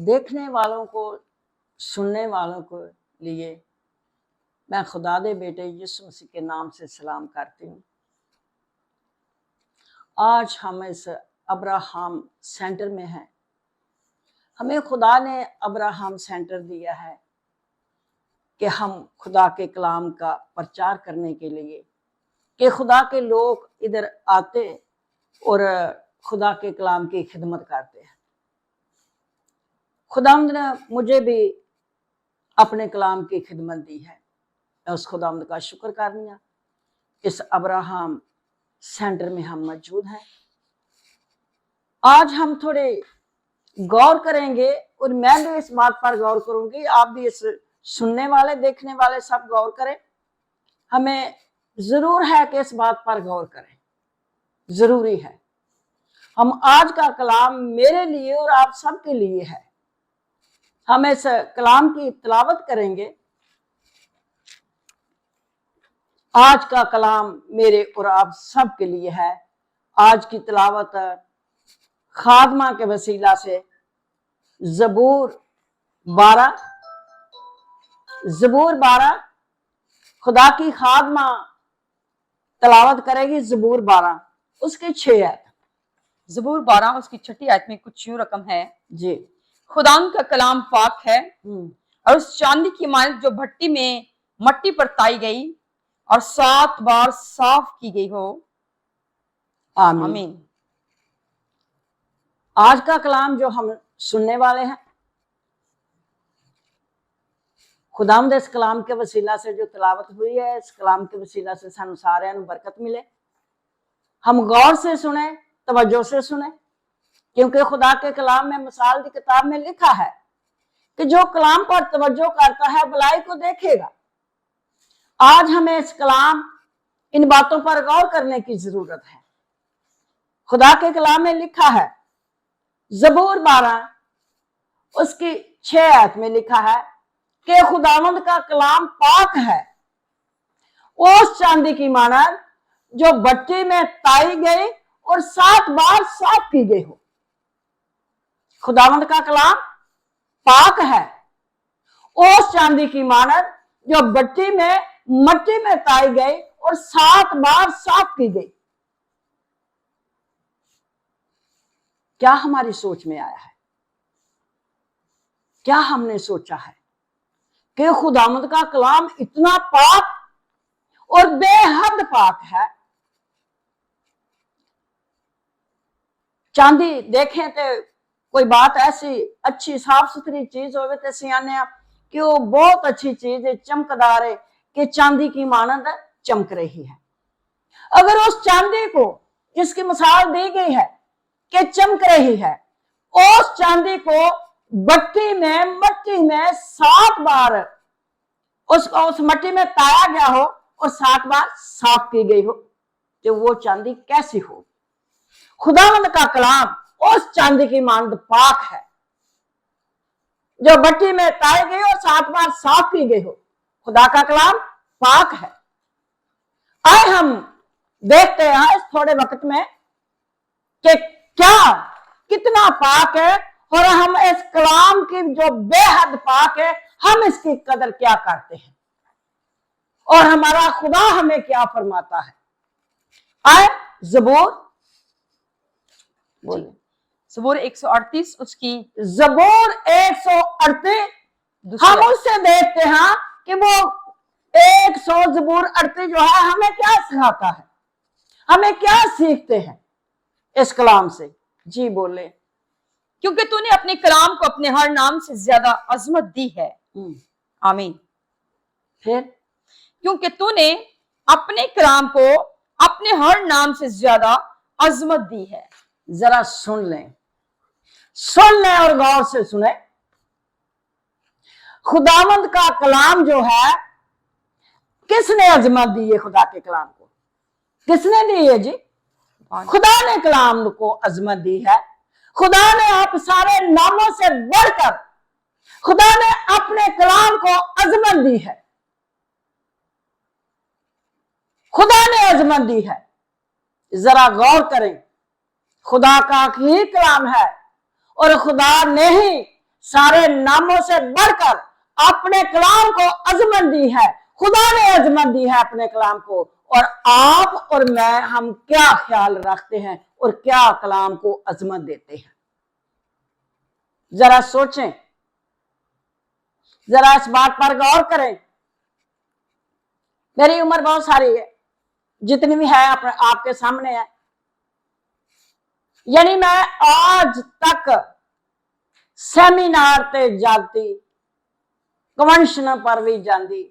देखने वालों को, सुनने वालों को लिए मैं खुदा दे बेटे यीशु मसीह के नाम से सलाम करती हूँ। आज हम इस अब्राहम सेंटर में हैं। हमें खुदा ने अब्राहम सेंटर दिया है कि हम खुदा के कलाम का प्रचार करने के लिए, कि खुदा के लोग इधर आते और खुदा के कलाम की खिदमत करते हैं। खुदावंद ने मुझे भी अपने कलाम की खिदमत दी है। मैं उस खुदावंद का शुक्र करनी है। इस अब्राहम सेंटर में हम मौजूद हैं। आज हम थोड़े गौर करेंगे और मैं भी इस बात पर गौर करूंगी, आप भी इस सुनने वाले देखने वाले सब गौर करें। हमें जरूर है कि इस बात पर गौर करें, जरूरी है। हम आज का कलाम मेरे लिए और आप सबके लिए है। हम इस कलाम की तिलावत करेंगे। आज का कलाम मेरे और आप सबके लिए है। आज की तिलावत खादमा के वसीला से ज़बूर 12 खुदा की खादमा तिलावत करेगी। ज़बूर 12 उसके 6 आयत। ज़बूर 12 उसकी 6 आयत में कुछ यूं रकम है जी, खुदा का कलाम पाक है और उस चांदी की मानत जो भट्टी में मट्टी पर ताई गई और 7 बार साफ की गई हो। आमीन। आज का कलाम जो हम सुनने वाले हैं, खुदावंद इस कलाम के वसीला से जो तिलावत हुई है, इस कलाम के वसीला से सानू सारियां नू बरकत मिले। हम गौर से सुने, तवज्जो से सुने, क्योंकि खुदा के कलाम में मिसाल की किताब में लिखा है कि जो कलाम पर तवज्जो करता है भलाई को देखेगा। आज हमें इस कलाम, इन बातों पर गौर करने की जरूरत है। खुदा के कलाम में लिखा है, ज़बूर 12 उसकी 6 आयत में लिखा है कि खुदावंद का कलाम पाक है उस चांदी की मानद जो भट्टी में ताई गई और 7 बार साफ की गई हो। खुदावंद का कलाम पाक है उस चांदी की मानद जो भट्टी में मट्टी में ताई गई और 7 बार साफ की गई। क्या हमारी सोच में आया है? क्या हमने सोचा है कि खुदावंद का कलाम इतना पाक और बेहद पाक है? चांदी देखें तो कोई बात ऐसी अच्छी साफ सुथरी चीज होवे तो सियाने कि वो बहुत अच्छी चीज है, चमकदार है, कि चांदी की मानद चमक रही है। अगर उस चांदी को, जिसकी मिसाल दी गई है कि चमक रही है, उस चांदी को भट्टी में मट्टी में 7 बार उस मट्टी में ताया गया हो और 7 बार साफ की गई हो, तो वो चांदी कैसी हो? खुदावंद का कलाम उस चांदी की मानद पाक है जो भट्टी में ताई गई और 7 बार साफ की गई हो। खुदा का कलाम पाक है। आए हम देखते हैं इस थोड़े वक्त में कि क्या कितना पाक है और हम इस कलाम की जो बेहद पाक है, हम इसकी कदर क्या करते हैं और हमारा खुदा हमें क्या फरमाता है। आए ज़बूर बोले, ज़बूर 138 उसकी ज़बूर 138 हम उससे देखते हैं कि वो 100 ज़बूर 38 जो है हमें क्या सिखाता है, हमें क्या सीखते हैं इस कलाम से। जी बोले। क्योंकि तूने अपने कलाम को अपने हर नाम से ज्यादा अजमत दी है। आमीन। फिर क्योंकि तूने अपने कलाम को अपने हर नाम से ज्यादा अजमत दी है। जरा सुन लें और गौर से सुने। खुदावंद का कलाम जो है, किसने अजमत दी है? खुदा के कलाम को किसने दी है? जी, खुदा ने कलाम को अजमत दी है। खुदा ने आप सारे नामों से बढ़कर खुदा ने अपने कलाम को अजमत दी है। खुदा ने अजमत दी है। जरा गौर करें, खुदा का ही कलाम है और खुदा ने ही सारे नामों से बढ़कर अपने कलाम को अजमत दी है। खुदा ने अजमत दी है अपने कलाम को, और आप और मैं हम क्या ख्याल रखते हैं और क्या कलाम को अजमत देते हैं। जरा सोचें, जरा इस बात पर गौर करें। मेरी उम्र बहुत सारी है, जितनी भी है आपके सामने है। यानी मैं आज तक सेमिनार ते जाती, कन्वेंशन पर भी जाती,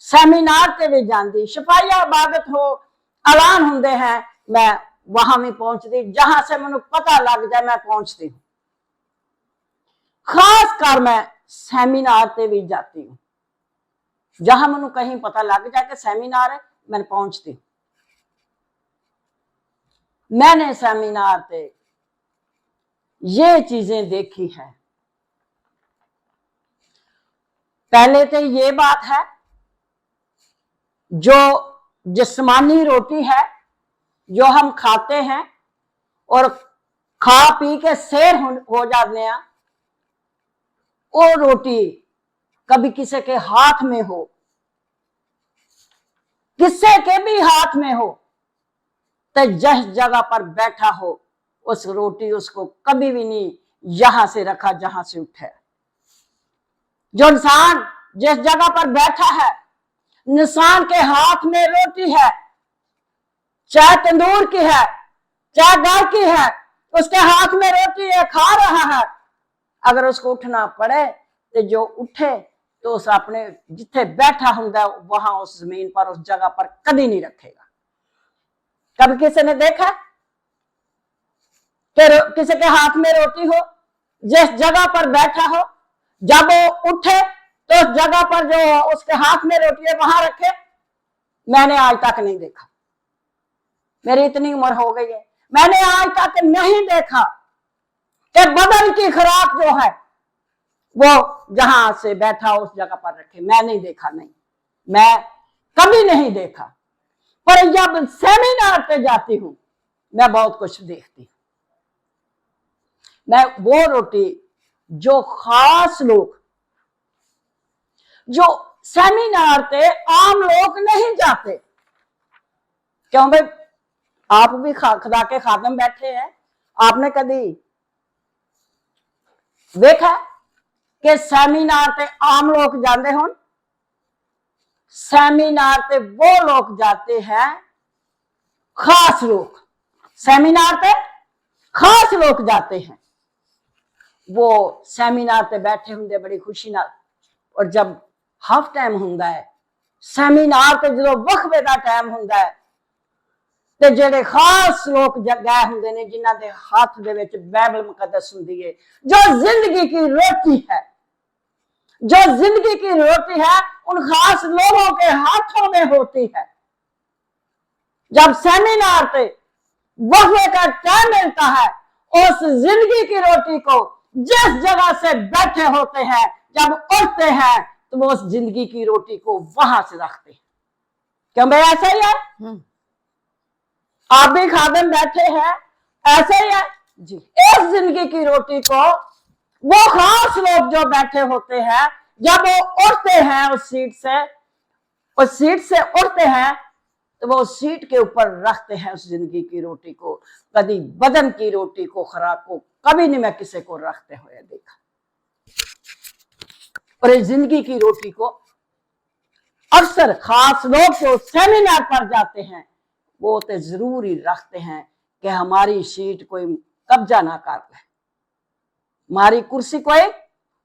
सेमिनार ते भी जाती, सिपाहिया इबादत हो ऐलान होंदे हैं, मैं वहां भी पहुंचती, जहां से मैनू पता लग जाए मैं पहुंचती हूँ। खास कर मैं सेमिनार ते भी जाती हूँ, जहां मैनू कहीं पता लग जाए कि सेमिनार है, मैं पहुंचती हूँ। मैंने सेमिनार पे ये चीजें देखी है। पहले तो ये बात है, जो जिस्मानी रोटी है जो हम खाते हैं और खा पी के शेर हो जाते हैं, वो रोटी कभी किसी के हाथ में हो, किसी के भी हाथ में हो, तो जिस जगह पर बैठा हो उस रोटी उसको कभी भी नहीं यहां से रखा जहां से उठे। जो इंसान जिस जगह पर बैठा है, इंसान के हाथ में रोटी है, चाहे तंदूर की है चाहे घर की है, उसके हाथ में रोटी है, खा रहा है। अगर उसको उठना पड़े तो जो उठे तो उस अपने जिथे बैठा होंगे वहां उस जमीन पर, उस जगह पर कभी नहीं रखेगा। कभी किसी ने देखा कि किसी के हाथ में रोटी हो, जिस जगह पर बैठा हो, जब वो उठे तो उस जगह पर जो उसके हाथ में रोटी है वहां रखे? मैंने आज तक नहीं देखा। मेरी इतनी उम्र हो गई है, मैंने आज तक नहीं देखा कि बदन की खुराक जो है वो जहां से बैठा उस जगह पर रखे। मैं नहीं देखा, नहीं, मैं कभी नहीं देखा। पर जब सेमिनार पे जाती हूं मैं बहुत कुछ देखती हूं। मैं वो रोटी जो खास लोग, जो सेमिनार पे आम लोग नहीं जाते, क्यों भाई आप भी खुदा के खादम बैठे हैं, आपने कभी देखा कि सेमिनार पे आम लोग जाते हो? सेमिनार पे वो लोग जाते हैं खास लोग, सेमिनार पे खास लोग जाते हैं। वो सेमिनार पे बैठे होंगे बड़ी खुशी नाल, और जब हाफ टाइम होंदा है सेमिनार पे, जो वक्फे का टाइम होंदा है, ते जेड़े खास लोग गए होंदे ने, जिन्हां दे हाथ दे विच बाइबल मुकद्दस हुंदी है, जो जिंदगी की रोटी है, जो जिंदगी की रोटी है उन खास लोगों के हाथों में होती है। जब सेमिनार पे वक्फे का टाइम मिलता है, उस जिंदगी की रोटी को जिस जगह से बैठे होते हैं, जब उठते हैं तो वो उस जिंदगी की रोटी को वहां से रखते हैं। क्यों भाई ऐसा ही है? आप भी खादम बैठे हैं, ऐसे ही है जी। इस जिंदगी की रोटी को वो खास लोग जो बैठे होते हैं, जब वो उठते हैं उस सीट से उठते हैं तो वो सीट के ऊपर रखते हैं उस जिंदगी की रोटी को। कभी बदन की रोटी को, खुराक को कभी नहीं मैं किसी को रखते हुए देखा। और इस जिंदगी की रोटी को अक्सर खास लोग जो सेमिनार पर जाते हैं वो तो जरूर ही रखते हैं कि हमारी सीट कोई कब्जा ना कर ले, हमारी कुर्सी कोई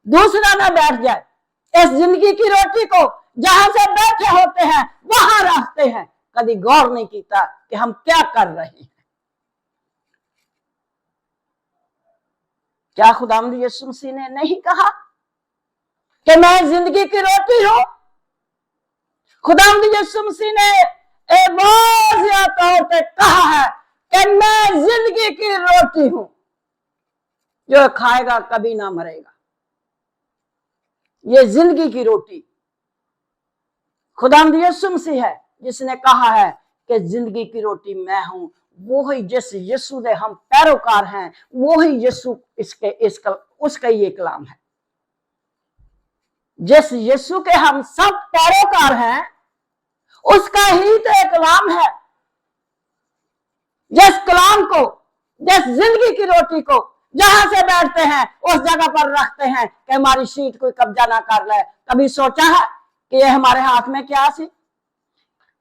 दूसरा ना बैठ जाए। इस जिंदगी की रोटी को जहां से बैठे होते हैं वहां रखते हैं। कभी गौर नहीं किया कि हम क्या कर रहे हैं। क्या खुदावंद यीशु मसीह ने नहीं कहा कि मैं जिंदगी की रोटी हूं? खुदावंद यीशु मसीह ने वाज़ेह तौर पे कहा है कि मैं जिंदगी की रोटी हूं, जो खाएगा कभी ना मरेगा। ये जिंदगी की रोटी खुदावंद यीशु मसीह है जिसने कहा है कि जिंदगी की रोटी मैं हूं। वो ही जिस यीशु दे हम पैरोकार हैं, वो ही यीशु उसका ये कलाम है। जिस यीशु के हम सब पैरोकार हैं, उसका ही तो एक कलाम है। जिस कलाम को, जिस जिंदगी की रोटी को जहां से बैठते हैं उस जगह पर रखते हैं कि हमारी सीट कोई कब्जा ना कर ले। कभी सोचा है कि ये हमारे हाथ में क्या सी?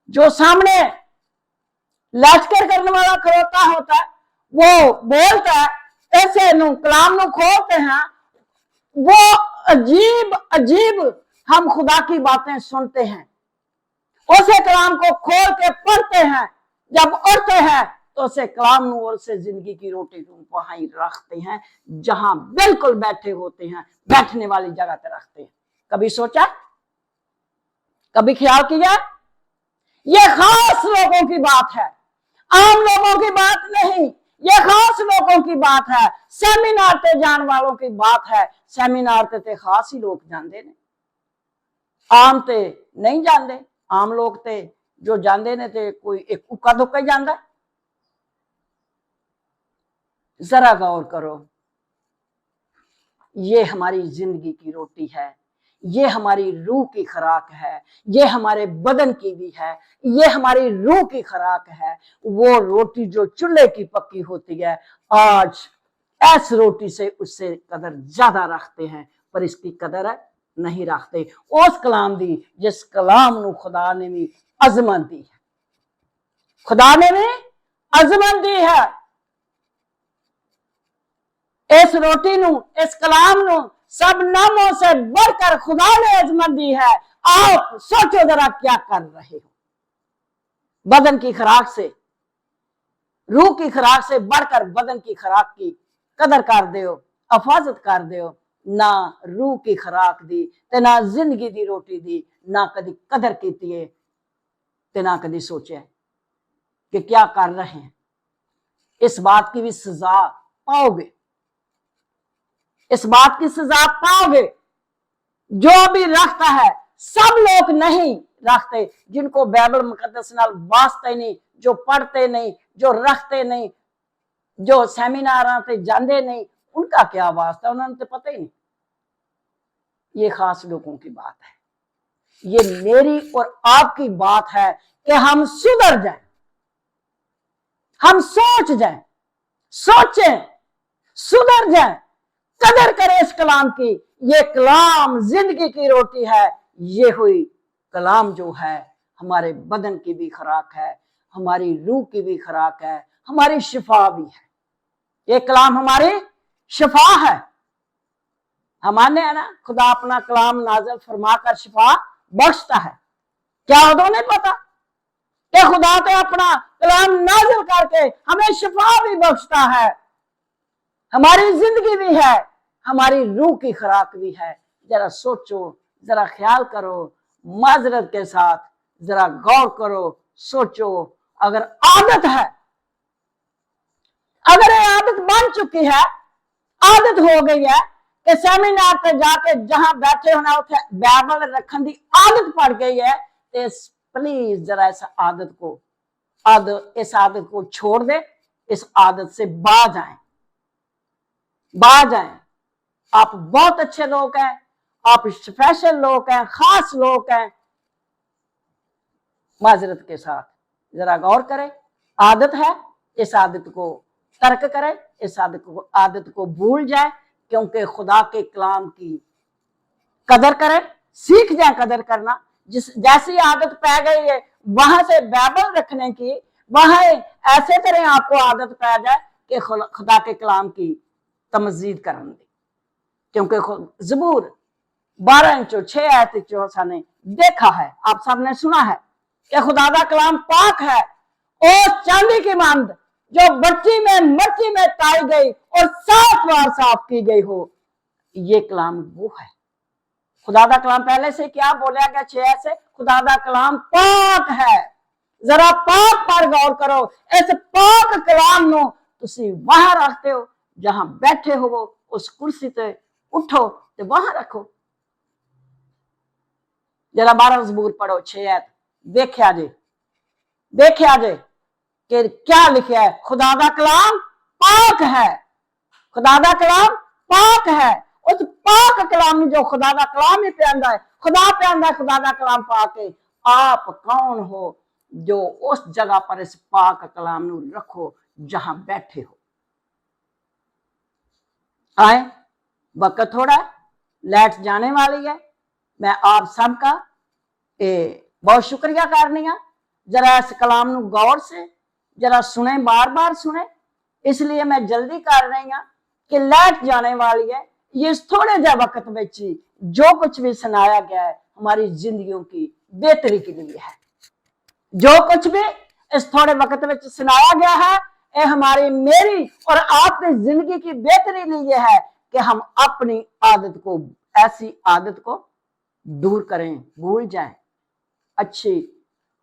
जो सामने लश्कर करने वाला खड़ोता होता है, वो बोलता है, ऐसे कलाम नु खोलते हैं, वो अजीब अजीब हम खुदा की बातें सुनते हैं। उसे कलाम को खोल के पढ़ते हैं, जब उठते हैं तो उसे कलाम और से जिंदगी की रोटी वहां ही रखते हैं, जहां बिल्कुल बैठे होते हैं, बैठने वाली जगह पे रखते हैं। कभी सोचा, कभी ख्याल किया? ये खास लोगों की बात है, आम लोगों की बात नहीं। ये खास लोगों की बात है, सेमिनार ते जाने वालों की बात है। सेमिनार ते खास ही लोग जानते ने, आम ते नहीं जानते। आम लोग ते जो जानते ने ते कोई एक उक्का दुक्का ही जानता। जरा गौर करो, ये हमारी जिंदगी की रोटी है, ये हमारी रूह की खुराक है, ये हमारे बदन की भी है, ये हमारी रूह की खुराक है। वो रोटी जो चूल्हे की पक्की होती है, आज ऐस रोटी से उससे कदर ज्यादा रखते हैं, पर इसकी कदर नहीं रखते। उस कलाम दी जिस कलाम नु खुदा ने भी अजमत दी है, खुदा ने भी अजमत दी है। इस रोटी नु, इस कलाम नु सब नामों से बढ़कर खुदा ने अजमत दी है। आप सोचो जरा क्या कर रहे हो। बदन की खुराक से, रूह की खुराक से बढ़कर बदन की खुराक की कदर कर दो, हिफाजत कर दो। ना रूह की खुराक दी ते ना जिंदगी दी रोटी दी, ना कदी कदर की ते ना कदी सोचे कि क्या कर रहे हैं। इस बात की भी सजा पाओगे, इस बात की सजा पाओगे। जो भी रखता है, सब लोग नहीं रखते, जिनको बाइबल मुकद्दस नाल वास्ता ही नहीं, जो पढ़ते नहीं, जो रखते नहीं, जो सेमिनार से जाते नहीं, उनका क्या वास्ता, उन्होंने तो पता ही नहीं। ये खास लोगों की बात है, ये मेरी और आपकी बात है कि हम सुधर जाएं, हम सोच जाएं, सोचें, सुधर जाएं, कदर करें इस कलाम की। ये कलाम जिंदगी की रोटी है। ये हुई कलाम जो है हमारे बदन की भी खुराक है, हमारी रूह की भी खुराक है, हमारी शिफा भी है। ये कलाम हमारी शिफा है। हम माने है ना, खुदा अपना कलाम नाज़िल फरमा कर शिफा बख्शता है। क्या उनको नहीं पता कि खुदा तो अपना कलाम नाज़िल करके हमें शिफा भी बख्शता है, हमारी जिंदगी भी है, हमारी रूह की खुराक भी है। जरा सोचो, जरा ख्याल करो, माजरत के साथ जरा गौर करो, सोचो। अगर आदत है, अगर ये आदत बन चुकी है, आदत हो गई है कि सेमिनार पे जाके जहां बैठे होना उठे बाइबल रखने की आदत पड़ गई है, तो प्लीज जरा इस आदत को छोड़ दे, इस आदत से बाज आए, बाज आए। आप बहुत अच्छे लोग हैं, आप स्पेशल लोग हैं, खास लोग हैं। माजरत के साथ जरा गौर करें, आदत है, इस आदत को तर्क करें, इस आदत को भूल जाए, क्योंकि खुदा के कलाम की कदर करें, सीख जाए कदर करना। जैसी आदत पै गई है वहां से बाइबल रखने की, वहां ऐसे तरह आपको आदत पै जाए कि खुदा के कलाम की तमजीद करने दी। क्योंकि ज़बूर 12:6 साने देखा है, आप सबने सुना है कि खुदा का कलाम पाक है और चांदी की मांद जो मट्टी में ताई गई और 7 बार साफ की गई हो। ये कलाम वो है। खुदा का कलाम पहले से क्या बोला गया 6 से, खुदा का कलाम पाक है। जरा पाक पर गौर करो। इस पाक कलाम नो तुसी वहां रखते हो, जहां बैठे हो वो उस कुर्सी ते उठो ते वहां रखो। जरा 12 ज़बूर पढ़ो 6 देखिया जे कि क्या लिखा है। खुदा का कलाम पाक है, खुदा का कलाम पाक है, उस पाक कलाम जो खुदा का कलाम ही प्यादा है, खुदा प्यादा है, खुदा का कलाम पाक है। आप कौन हो जो उस जगह पर इस पाक कलाम नू रखो जहां बैठे हो। आए, वक्त थोड़ा है, लाइट जाने वाली है। मैं आप सबका बहुत शुक्रिया करनी है। जरा इस कलाम नू गौर से जरा सुने, बार बार सुने। इसलिए मैं जल्दी कर रही हूं कि लाइट जाने वाली है। ये थोड़े जे वक्त में जो कुछ भी सुनाया गया है हमारी जिंदगियों की बेहतरी के लिए है। जो कुछ भी इस थोड़े वक्त में सुनाया गया है ये हमारी, मेरी और आपकी जिंदगी की बेहतरी लिए है कि हम अपनी आदत को, ऐसी आदत को दूर करें, भूल जाएं, अच्छी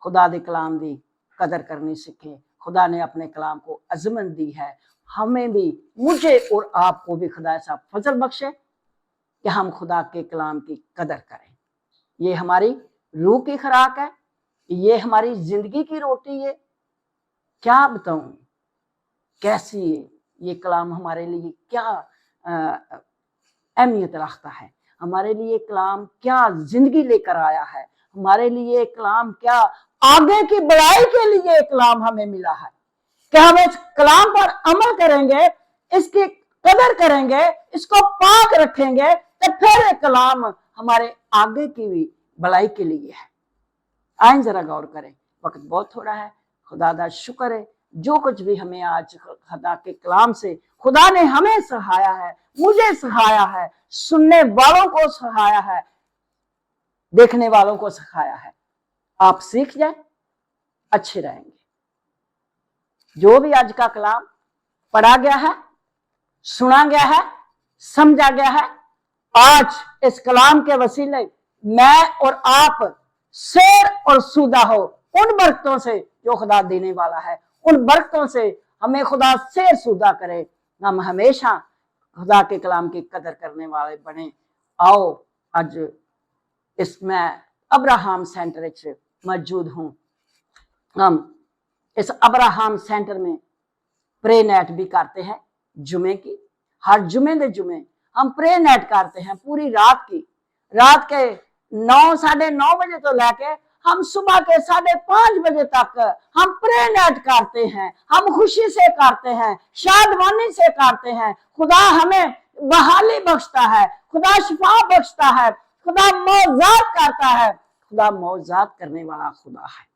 खुदा दे कलाम दी कदर करनी सीखें। खुदा ने अपने कलाम को अजमत दी है, हमें भी, मुझे और आपको भी खुदा ऐसा फजल बख्शे कि हम खुदा के कलाम की कदर करें। ये हमारी रूह की खुराक है, ये हमारी जिंदगी की रोटी है। क्या बताऊं कैसी ये कलाम हमारे लिए क्या अहमियत रखता है, हमारे लिए कलाम क्या जिंदगी लेकर आया है, हमारे लिए कलाम क्या आगे की बढ़ाई के लिए कलाम हमें मिला है कि हम इस कलाम पर अमल करेंगे, इसकी कदर करेंगे, इसको पाक रखेंगे, तो फिर ये कलाम हमारे आगे की भी भलाई के लिए है। आए जरा गौर करें, वक्त बहुत थोड़ा है। खुदा दा शुक्र है जो कुछ भी हमें आज खुदा के कलाम से खुदा ने हमें सिखाया है, मुझे सिखाया है, सुनने वालों को सिखाया है, देखने वालों को सिखाया है। आप सीख जाए, अच्छे रहेंगे। जो भी आज का कलाम पढ़ा गया है, सुना गया है, समझा गया है, आज इस कलाम के वसीले मैं और आप शेर और सूदा हो उन बरकतों से जो खुदा देने वाला है। उन बरकतों से हमें खुदा शेर सूदा करे। हम हमेशा खुदा के कलाम की कदर करने वाले बने। आओ, आज इसमें अब्राहम सेंटर मौजूद हूं। हम इस अब्राहम सेंटर में प्रे नाइट भी करते हैं जुमे की। हर जुमे दे जुमे हम प्रे नाइट करते हैं पूरी रात की। रात के 9, 9:30 बजे तो लेके हम सुबह के 5:30 बजे तक हम प्रे नाइट करते हैं। हम खुशी से करते हैं, शादमानी से करते हैं। खुदा हमें बहाली बख्शता है, खुदा शिफा बख्शता है, खुदा मौजात करता है। खुदा मौजात करने वाला खुदा है।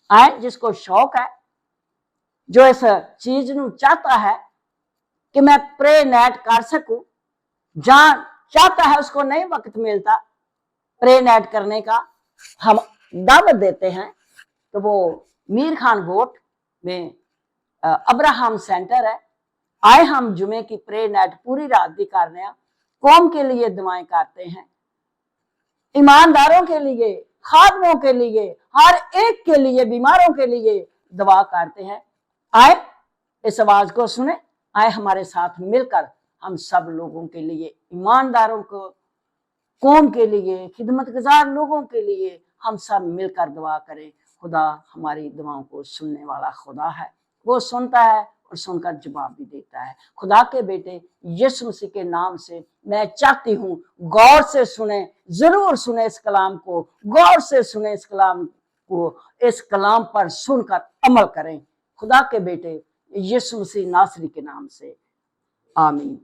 आए, जिसको शौक है, जो इस चीज नू चाहता है कि मैं प्रे नाइट कर सकूं, जहां चाहता है उसको नहीं वक्त मिलता प्रे नाइट करने का, हम दावत देते हैं। तो वो मीर खान वोट में अब्राहम सेंटर है। आए, हम जुमे की प्रे नाइट पूरी रात भी करने हैं। कौम के लिए दुआएं करते हैं, ईमानदारों के लिए, खादमों के लिए, हर एक के लिए, बीमारों के लिए दुआ करते हैं। आए, इस आवाज को सुने। आए, हमारे साथ मिलकर हम सब लोगों के लिए, ईमानदारों को, कौम के लिए, खिदमतगुजार लोगों के लिए हम सब मिलकर दुआ करें। खुदा हमारी दुआओं को सुनने वाला खुदा है। वो सुनता है और सुनकर जवाब भी देता है। खुदा के बेटे यीशु मसीह के नाम से मैं चाहती हूँ गौर से सुने, जरूर सुने इस कलाम को, गौर से सुने इस कलाम को, इस कलाम पर सुनकर अमल करें। खुदा के बेटे यीशु मसीह नासरी के नाम से, आमीन।